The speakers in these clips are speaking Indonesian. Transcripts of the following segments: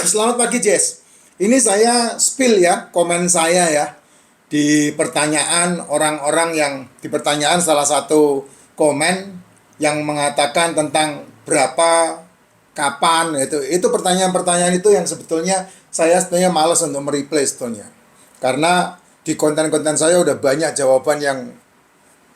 Selamat pagi, Jess. Ini saya spill ya, komen saya ya, di pertanyaan orang-orang yang di pertanyaan salah satu komen yang mengatakan tentang berapa, kapan, itu pertanyaan-pertanyaan itu yang sebetulnya saya sebenarnya malas untuk mereply sebetulnya. Karena di konten-konten saya udah banyak jawaban yang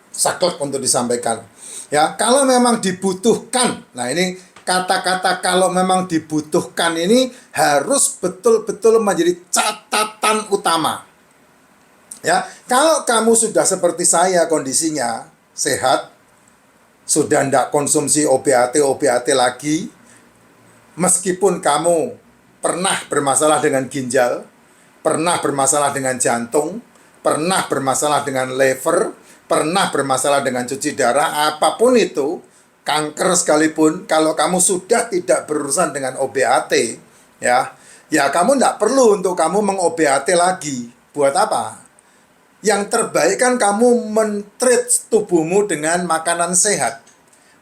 saklek untuk disampaikan. Ya, kalau memang dibutuhkan. Nah, ini kata-kata kalau memang dibutuhkan ini harus betul-betul menjadi catatan utama. Ya, kalau kamu sudah seperti saya kondisinya sehat, sudah tidak konsumsi obat-obat lagi, meskipun kamu pernah bermasalah dengan ginjal, pernah bermasalah dengan jantung, pernah bermasalah dengan liver, pernah bermasalah dengan cuci darah, apapun itu, kanker sekalipun, kalau kamu sudah tidak berurusan dengan OBAT, ya kamu tidak perlu untuk kamu meng-OBAT lagi. Buat apa? Yang terbaik kan kamu men-treat tubuhmu dengan makanan sehat,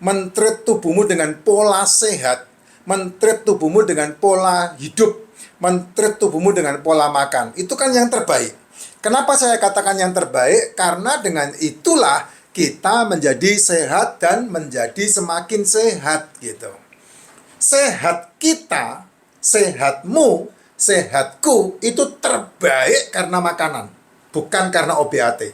men-treat tubuhmu dengan pola sehat, men-treat tubuhmu dengan pola hidup, men-treat tubuhmu dengan pola makan. Itu kan yang terbaik. Kenapa saya katakan yang terbaik? Karena dengan itulah kita menjadi sehat dan menjadi semakin sehat gitu. Sehat kita, sehatmu, sehatku itu terbaik karena makanan, bukan karena OBAT.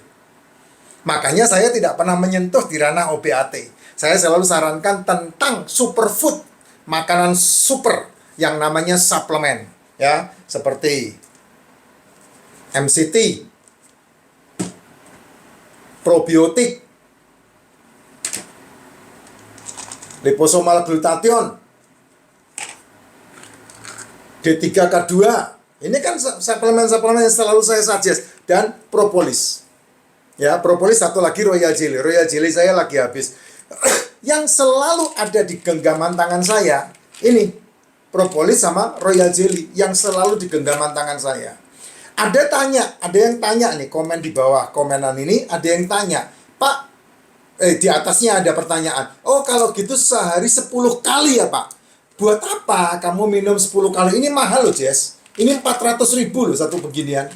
Makanya saya tidak pernah menyentuh di ranah OBAT. Saya selalu sarankan tentang superfood, makanan super yang namanya suplemen, ya, seperti MCT, probiotik, liposomal glutathione, D3K2. Ini kan suplemen-suplemen yang selalu saya suggest. Dan propolis. Ya, propolis, satu lagi royal jelly. Royal jelly saya lagi habis. Yang selalu ada di genggaman tangan saya, ini propolis sama royal jelly yang selalu di genggaman tangan saya. Ada yang tanya nih, komen di bawah komenan ini, ada yang tanya, Pak, di atasnya ada pertanyaan, oh kalau gitu sehari 10 kali ya Pak? Buat apa kamu minum 10 kali? Ini mahal loh, Jess. Ini 400.000 loh satu beginian.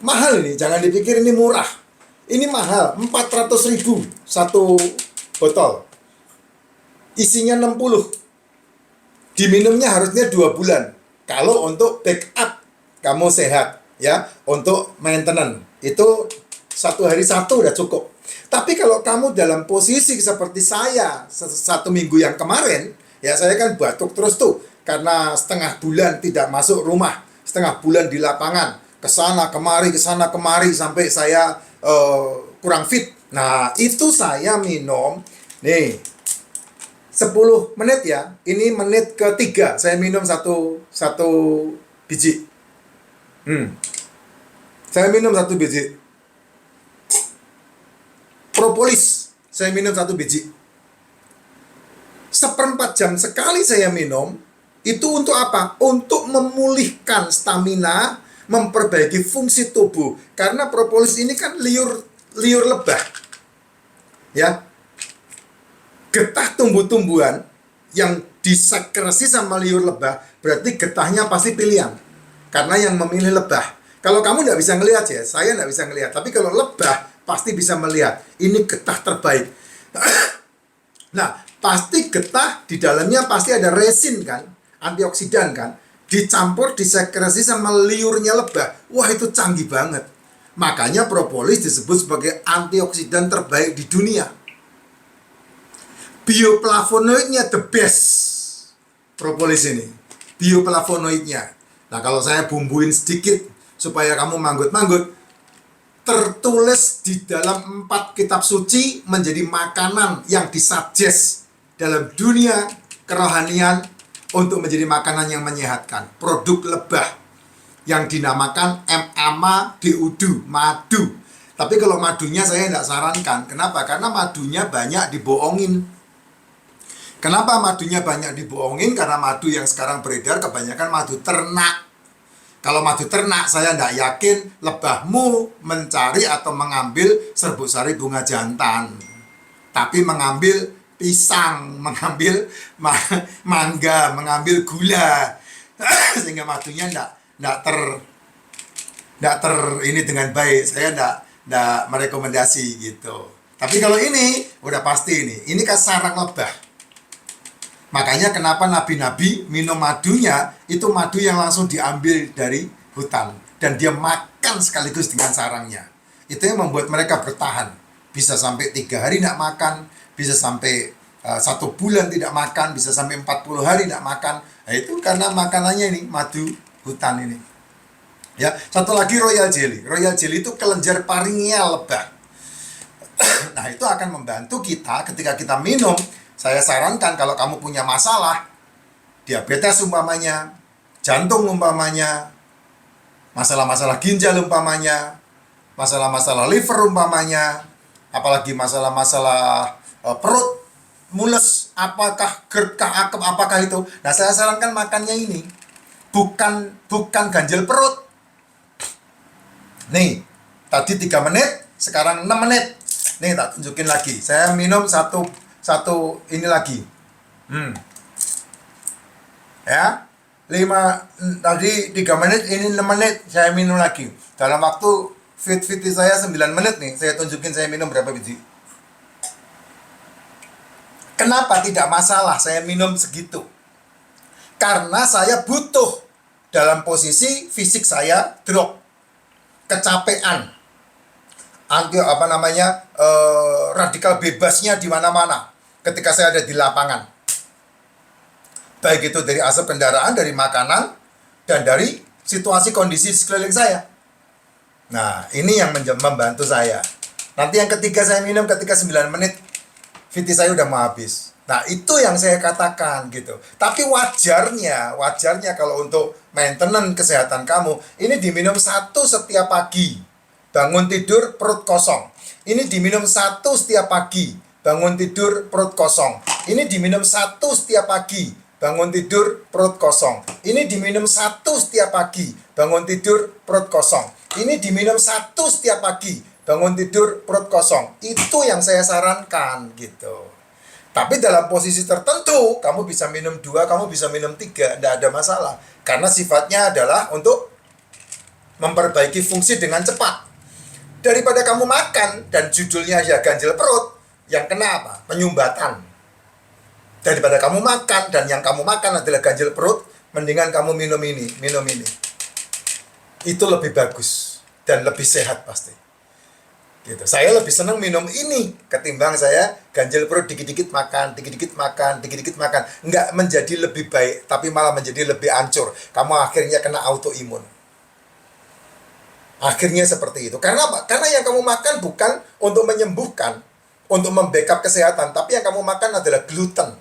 Mahal ini, jangan dipikir ini murah. Ini mahal, 400.000 satu botol. Isinya 60. Diminumnya harusnya 2 bulan. Kalau untuk backup kamu sehat. Ya, untuk maintenance itu 1 hari 1 udah cukup. Tapi kalau kamu dalam posisi seperti saya 1 minggu yang kemarin, ya saya kan batuk terus tuh karena setengah bulan tidak masuk rumah, setengah bulan di lapangan, kesana kemari sampai saya kurang fit. Nah, itu saya minum nih 10 menit ya. Ini menit ketiga saya minum satu biji. Saya minum 1 biji. Propolis, saya minum 1 biji. 1/4 jam sekali saya minum. Itu untuk apa? Untuk memulihkan stamina, memperbaiki fungsi tubuh. Karena propolis ini kan liur lebah. Ya. Getah tumbuh-tumbuhan yang disekresi sama liur lebah, berarti getahnya pasti pilihan. Karena yang memilih lebah. Kalau kamu nggak bisa ngelihat ya, saya nggak bisa ngelihat. Tapi kalau lebah, pasti bisa melihat. Ini getah terbaik. Nah, pasti getah di dalamnya pasti ada resin kan, antioksidan kan. Dicampur, disekresi sama liurnya lebah. Wah, itu canggih banget. Makanya propolis disebut sebagai antioksidan terbaik di dunia. Bioflavonoidnya the best. Propolis ini. Bioflavonoidnya. Nah, kalau saya bumbuin sedikit supaya kamu manggut-manggut, tertulis di dalam 4 kitab suci menjadi makanan yang disuggest dalam dunia kerohanian untuk menjadi makanan yang menyehatkan. Produk lebah yang dinamakan MAMA-DUDU, madu. Tapi kalau madunya saya tidak sarankan. Kenapa? Karena madunya banyak dibohongin. Kenapa madunya banyak dibohongin? Karena madu yang sekarang beredar kebanyakan madu ternak. Kalau madu ternak, saya tidak yakin lebahmu mencari atau mengambil serbuk sari bunga jantan. Tapi mengambil pisang, mengambil mangga, mengambil gula. sehingga madunya enggak ter ini dengan baik. Saya enggak merekomendasi gitu. Tapi kalau ini udah pasti ini kan sarang lebah. Makanya kenapa nabi-nabi minum madunya itu madu yang langsung diambil dari hutan dan dia makan sekaligus dengan sarangnya. Itu yang membuat mereka bertahan. Bisa sampai 3 hari tidak makan, bisa sampai 1 bulan tidak makan, bisa sampai 40 hari tidak makan. Nah, itu karena makanannya ini madu hutan ini. Ya, satu lagi royal jelly. Royal jelly itu kelenjar parinya lebah. Nah, itu akan membantu kita ketika kita minum. Saya sarankan kalau kamu punya masalah diabetes umpamanya, jantung umpamanya, masalah-masalah ginjal umpamanya, masalah-masalah liver umpamanya, apalagi masalah-masalah perut, mules, apakah GERD, akep, apakah itu. Nah, saya sarankan makannya ini. Bukan ganjil perut. Nih, tadi 3 menit, sekarang 6 menit. Nih, tak tunjukin lagi. Saya minum satu ini lagi. Ya. 3 menit, ini 6 menit saya minum lagi. Dalam waktu fit saya 9 menit nih, saya tunjukin saya minum berapa biji. Kenapa tidak masalah saya minum segitu? Karena saya butuh dalam posisi fisik saya drop, kecapean, radikal bebasnya di mana-mana ketika saya ada di lapangan. Baik itu dari asap kendaraan, dari makanan, dan dari situasi kondisi sekeliling saya. Nah, ini yang membantu saya. Nanti yang ketiga saya minum ketika 9 menit, VT saya udah mau habis. Nah, itu yang saya katakan gitu. Tapi wajarnya kalau untuk maintenance kesehatan kamu, ini diminum 1 setiap pagi. Bangun tidur perut kosong. Ini diminum 1 setiap pagi. Bangun tidur perut kosong. Ini diminum 1 setiap pagi. Bangun tidur perut kosong. Ini diminum 1 setiap pagi. Bangun tidur perut kosong. Ini diminum 1 setiap pagi. Bangun tidur perut kosong. Itu yang saya sarankan gitu. Tapi dalam posisi tertentu, kamu bisa minum 2, kamu bisa minum 3, tidak ada masalah. Karena sifatnya adalah untuk memperbaiki fungsi dengan cepat. Daripada kamu makan, dan judulnya ya ganjil perut, yang kena apa? Penyumbatan. Daripada kamu makan, dan yang kamu makan adalah ganjil perut, mendingan kamu minum ini. Itu lebih bagus, dan lebih sehat pasti. Gitu. Saya lebih senang minum ini ketimbang saya ganjil perut dikit-dikit makan. Nggak menjadi lebih baik, tapi malah menjadi lebih hancur. Kamu akhirnya kena autoimun. Akhirnya seperti itu. Karena apa? Karena yang kamu makan bukan untuk menyembuhkan, untuk membackup kesehatan, tapi yang kamu makan adalah gluten,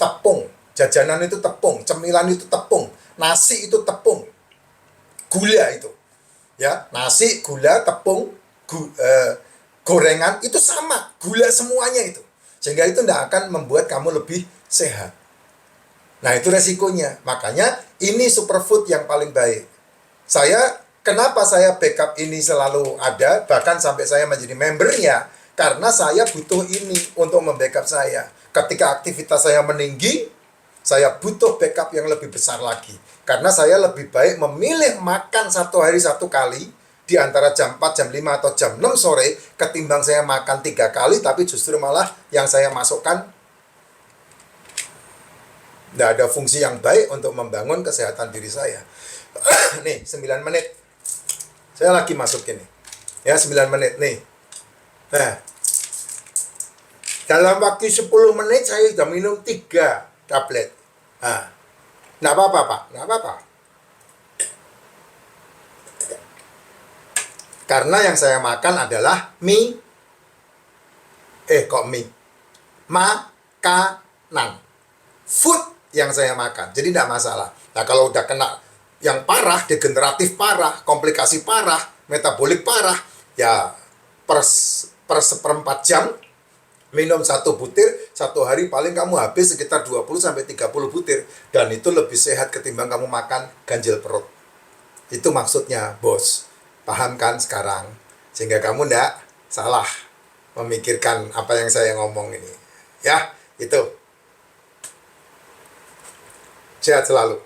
tepung. Jajanan itu tepung, cemilan itu tepung, nasi itu tepung, gula itu. Ya, nasi, gula, tepung, gorengan itu sama, gula semuanya itu. Sehingga itu tidak akan membuat kamu lebih sehat. Nah, itu resikonya. Makanya ini superfood yang paling baik. Kenapa saya backup ini selalu ada, bahkan sampai saya menjadi membernya, karena saya butuh ini untuk membackup saya. Ketika aktivitas saya meninggi, saya butuh backup yang lebih besar lagi. Karena saya lebih baik memilih makan 1 hari 1 kali, di antara jam 4, jam 5, atau jam 6 sore, ketimbang saya makan 3 kali, tapi justru malah yang saya masukkan tidak ada fungsi yang baik untuk membangun kesehatan diri saya. Nih, 9 menit. Saya lagi masukin nih. Ya, 9 menit nih. Nah, dalam waktu 10 menit saya sudah minum 3 tablet. Nah, nggak apa-apa, Pak. Nggak apa-apa. Karena yang saya makan adalah mie. Makanan. Food yang saya makan. Jadi tidak masalah. Nah, kalau udah kena yang parah, degeneratif parah, komplikasi parah, metabolik parah, ya per 1/4 jam minum 1 butir, 1 hari paling kamu habis sekitar 20-30 butir. Dan itu lebih sehat ketimbang kamu makan ganjil perut. Itu maksudnya, bos. Paham kan sekarang? Sehingga kamu tidak salah memikirkan apa yang saya ngomong ini. Ya, itu. Sehat selalu.